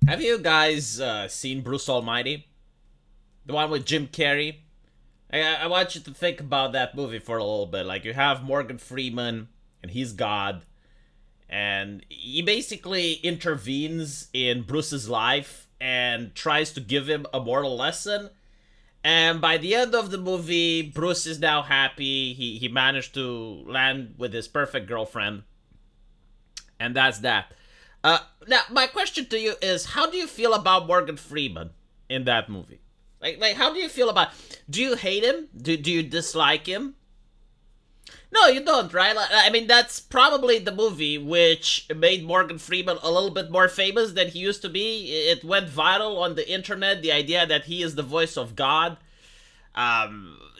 Have you guys seen Bruce Almighty? The one with Jim Carrey? I want you to think about that movie for a little bit. Like, you have Morgan Freeman, and he's God, and he basically intervenes in Bruce's life and tries to give him a moral lesson. And by the end of the movie, Bruce is now happy. He managed to land with his perfect girlfriend, and that's that. Now, my question to you is: how do you feel about Morgan Freeman in that movie? How do you feel about? Do you hate him? Do you dislike him? No, you don't, right? I mean, that's probably the movie which made Morgan Freeman a little bit more famous than he used to be. It went viral on the internet. The idea that he is the voice of God.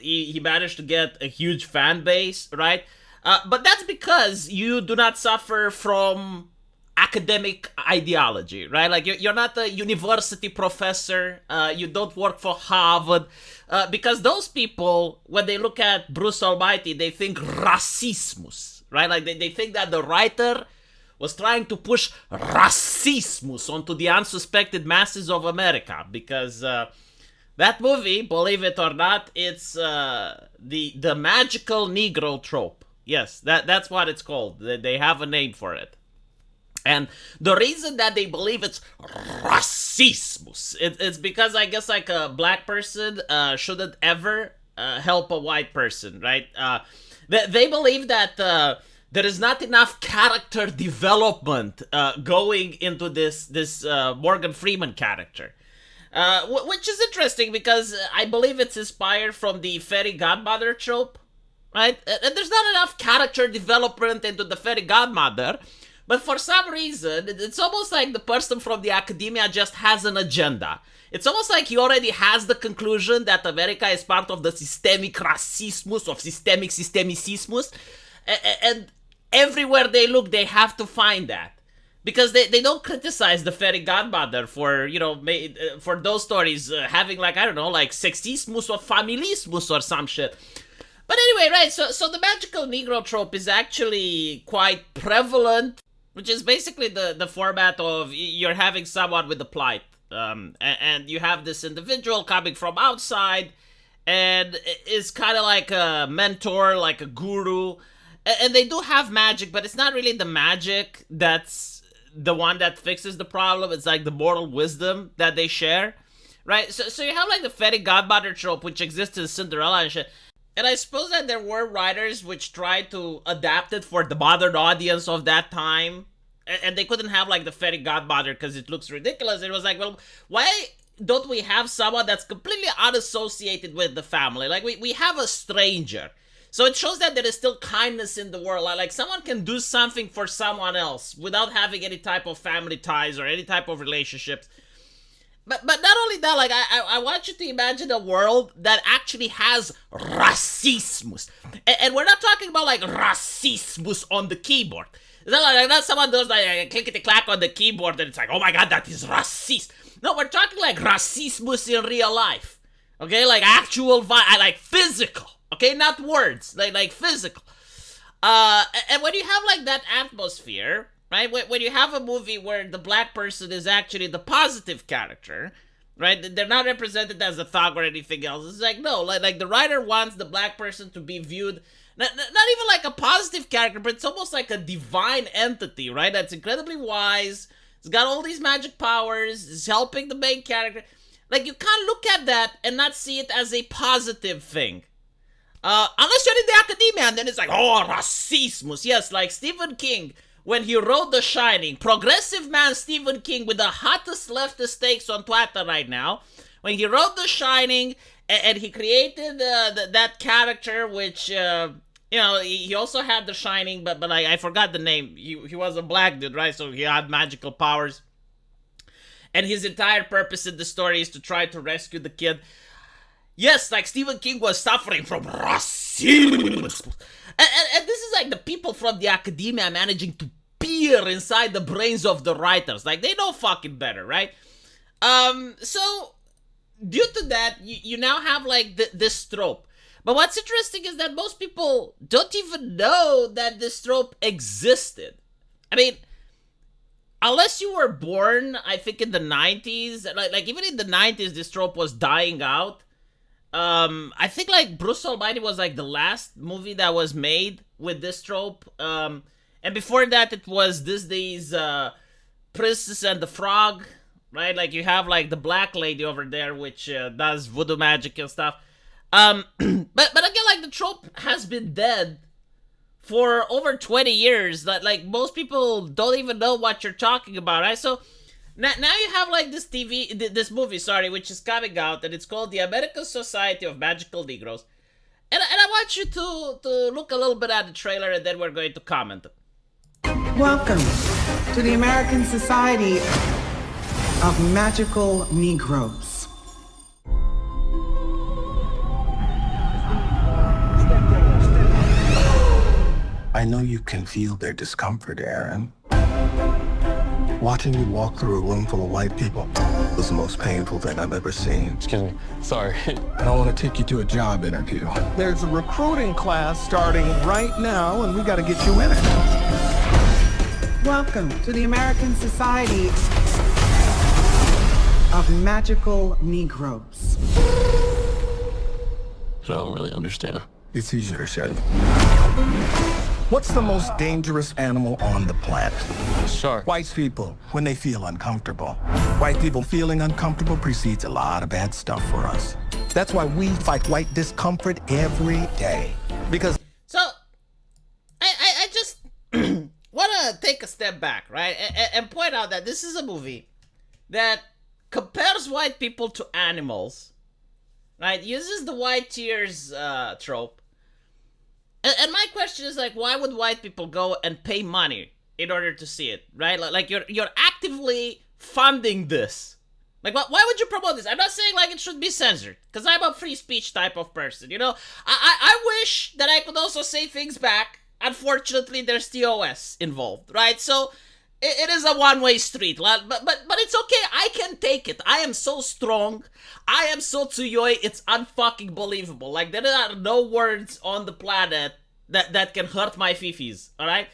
He managed to get a huge fan base, right? But that's because you do not suffer from academic ideology, right? Like you're not a university professor. You don't work for Harvard. Because those people, when they look at Bruce Almighty, they think racismus, right? Like they think that the writer was trying to push racismus onto the unsuspected masses of America. Because that movie, believe it or not, it's the magical Negro trope. Yes, that's what it's called. They have a name for it. And the reason that they believe it's racismus, it's because I guess like a black person shouldn't ever help a white person, right? They believe that there is not enough character development going into this Morgan Freeman character. Which is interesting because I believe it's inspired from the fairy godmother trope, right? And there's not enough character development into the fairy godmother. But for some reason, it's almost like the person from the academia just has an agenda. It's almost like he already has the conclusion that America is part of the systemic racismus, of systemic systemicismus. And everywhere they look, they have to find that. Because they don't criticize the fairy godmother for, for those stories having like, I don't know, like sexismus or familismus or some shit. But anyway, right, so the magical Negro trope is actually quite prevalent, which is basically the format of you're having someone with a plight, and you have this individual coming from outside, and is kind of like a mentor, like a guru, and they do have magic, but it's not really the magic that's the one that fixes the problem. It's like the moral wisdom that they share, right? So you have like the fairy godmother trope, which exists in Cinderella and shit. And I suppose that there were writers which tried to adapt it for the modern audience of that time. And they couldn't have like the fairy godmother because it looks ridiculous. It was like, well, why don't we have someone that's completely unassociated with the family? Like we have a stranger. So it shows that there is still kindness in the world. Like someone can do something for someone else without having any type of family ties or any type of relationships. But not only that, like I want you to imagine a world that actually has racismus, and we're not talking about like racismus on the keyboard. It's not someone does like clickety clack on the keyboard and it's like, oh my god, that is racist. No, we're talking like racismus in real life, okay, like actual like physical, okay, not words, like physical. And when you have like that atmosphere. Right? When you have a movie where the black person is actually the positive character, right? They're not represented as a thug or anything else. It's like, no, like the writer wants the black person to be viewed, not even like a positive character, but it's almost like a divine entity, right? That's incredibly wise. It's got all these magic powers. It's helping the main character. Like, you can't look at that and not see it as a positive thing. Unless you're in the academia, and then it's like, oh, racismus. Yes, like Stephen King, when he wrote The Shining, progressive man Stephen King with the hottest leftist takes on Twitter right now, when he wrote The Shining and he created that character, which he also had The Shining, but I forgot the name. He was a black dude, right? So he had magical powers, and his entire purpose in the story is to try to rescue the kid. Yes, like Stephen King was suffering from racism. And this is like the people from the academia managing to peer inside the brains of the writers. Like, they know fucking better, right? So, due to that, you now have like this trope. But what's interesting is that most people don't even know that this trope existed. I mean, unless you were born, I think in the 90s, like even in the 90s, this trope was dying out. I think like Bruce Almighty was like the last movie that was made with this trope. And before that, it was Disney's Princess and the Frog, right? Like you have like the black lady over there, which does voodoo magic and stuff. But again, like the trope has been dead for over 20 years. Like most people don't even know what you're talking about, right? So now you have like this movie, sorry, which is coming out, and it's called The American Society of Magical Negroes. And I want you to look a little bit at the trailer, and then we're going to comment. Welcome to the American Society of Magical Negroes. I know you can feel their discomfort, Aaron. Watching you walk through a room full of white people was the most painful thing I've ever seen. Excuse me. Sorry. I want to take you to a job interview. There's a recruiting class starting right now, and we got to get you in it. Welcome to the American Society of Magical Negroes. I don't really understand. It's easier said. What's the most dangerous animal on the planet? Shark. White people, when they feel uncomfortable. White people feeling uncomfortable precedes a lot of bad stuff for us. That's why we fight white discomfort every day. Because... So, I just want to take a step back, right? And point out that this is a movie that compares white people to animals, right? Uses the white tears trope. And my question is, like, why would white people go and pay money in order to see it, right? Like you're actively funding this. Like, why would you promote this? I'm not saying, like, it should be censored, because I'm a free speech type of person, you know? I wish that I could also say things back. Unfortunately, there's TOS involved, right? So, it is a one-way street, but it's okay. I can take it. I am so strong. I am so tsuyoi. It's unfucking believable. Like, there are no words on the planet that can hurt my fifis, alright?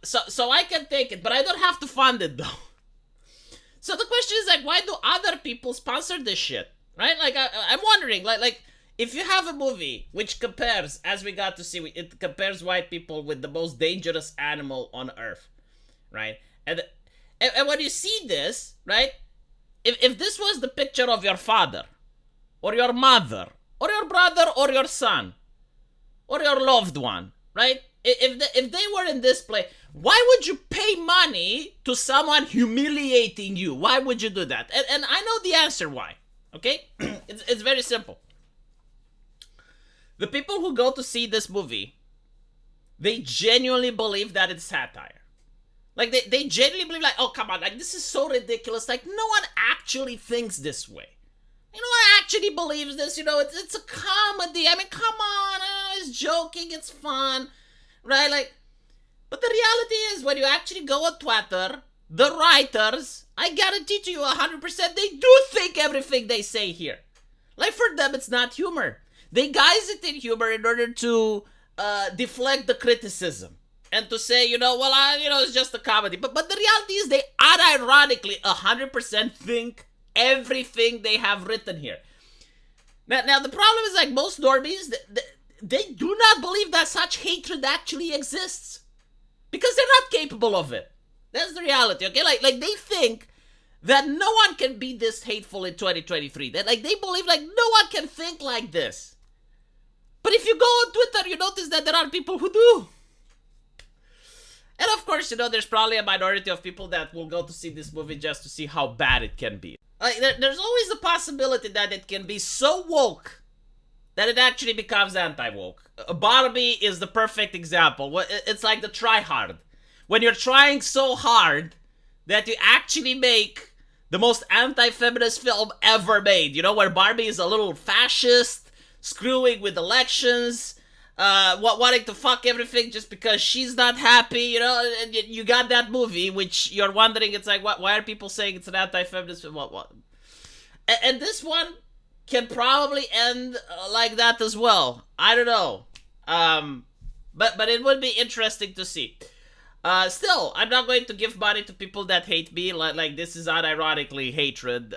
So I can take it, but I don't have to fund it, though. So the question is, like, why do other people sponsor this shit, right? Like, I'm wondering, like, if you have a movie which compares, as we got to see, it compares white people with the most dangerous animal on Earth, right? And when you see this, right? If this was the picture of your father, or your mother, or your brother, or your son, or your loved one, right? If they were in this play, why would you pay money to someone humiliating you? Why would you do that? And I know the answer why, okay? It's very simple. The people who go to see this movie, they genuinely believe that it's satire. Like, they genuinely believe, like, oh, come on, like, this is so ridiculous. Like, no one actually thinks this way. No one actually believes this, you know, it's a comedy. I mean, come on, it's joking, it's fun, right? Like, but the reality is, when you actually go on Twitter, the writers, I guarantee to you 100%, they do think everything they say here. Like, for them, it's not humor. They guise it in humor in order to deflect the criticism. And to say, you know, well, it's just a comedy. But the reality is, they unironically 100% think everything they have written here. Now the problem is, like, most normies, they do not believe that such hatred actually exists. Because they're not capable of it. That's the reality, okay? Like they think that no one can be this hateful in 2023. That, like, they believe, like, no one can think like this. But if you go on Twitter, you notice that there are people who do. And of course, you know, there's probably a minority of people that will go to see this movie just to see how bad it can be. Like, there's always the possibility that it can be so woke that it actually becomes anti-woke. Barbie is the perfect example. It's like the try hard. When you're trying so hard that you actually make the most anti-feminist film ever made. You know, where Barbie is a little fascist, screwing with elections, wanting to fuck everything just because she's not happy, you know, and you got that movie, which you're wondering, it's like, why are people saying it's an anti-feminist film? What? And this one can probably end like that as well. I don't know. But it would be interesting to see. Still, I'm not going to give money to people that hate me. Like this is unironically hatred.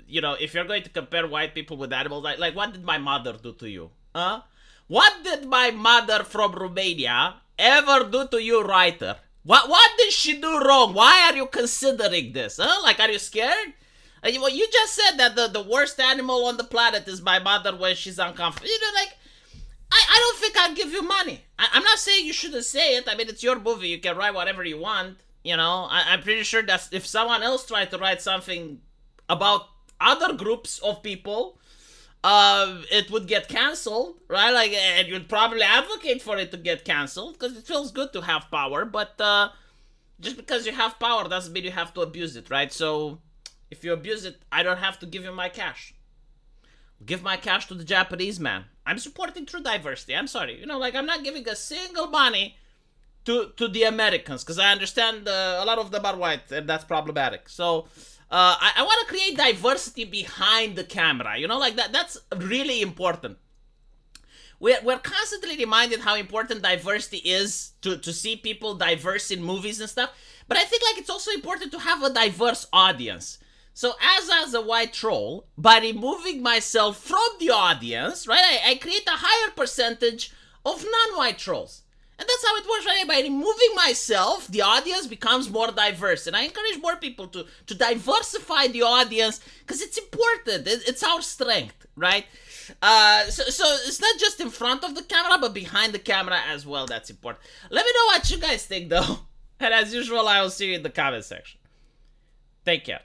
You know, if you're going to compare white people with animals, like what did my mother do to you? Huh? What did my mother from Romania ever do to you, writer? What did she do wrong? Why are you considering this? Huh? Like, are you scared? Well, you just said that the worst animal on the planet is my mother when she's uncomfortable. You know, like, I don't think I'll give you money. I'm not saying you shouldn't say it. I mean, it's your movie. You can write whatever you want. You know, I'm pretty sure that if someone else tried to write something about other groups of people, it would get canceled, right? Like, and you'd probably advocate for it to get canceled because it feels good to have power. But just because you have power doesn't mean you have to abuse it, right? So if you abuse it, I don't have to give you my cash. Give my cash to the Japanese man. I'm supporting true diversity. I'm sorry. You know, like, I'm not giving a single money to the Americans because I understand a lot of them are white and that's problematic. So I want to create diversity behind the camera. You know, like that's really important. We're constantly reminded how important diversity is to see people diverse in movies and stuff. But I think, like, it's also important to have a diverse audience. So as a white troll, by removing myself from the audience, right, I create a higher percentage of non-white trolls. And that's how it works, right? By removing myself, the audience becomes more diverse. And I encourage more people to diversify the audience because it's important. It's our strength, right? So it's not just in front of the camera, but behind the camera as well. That's important. Let me know what you guys think, though. And as usual, I will see you in the comment section. Take care.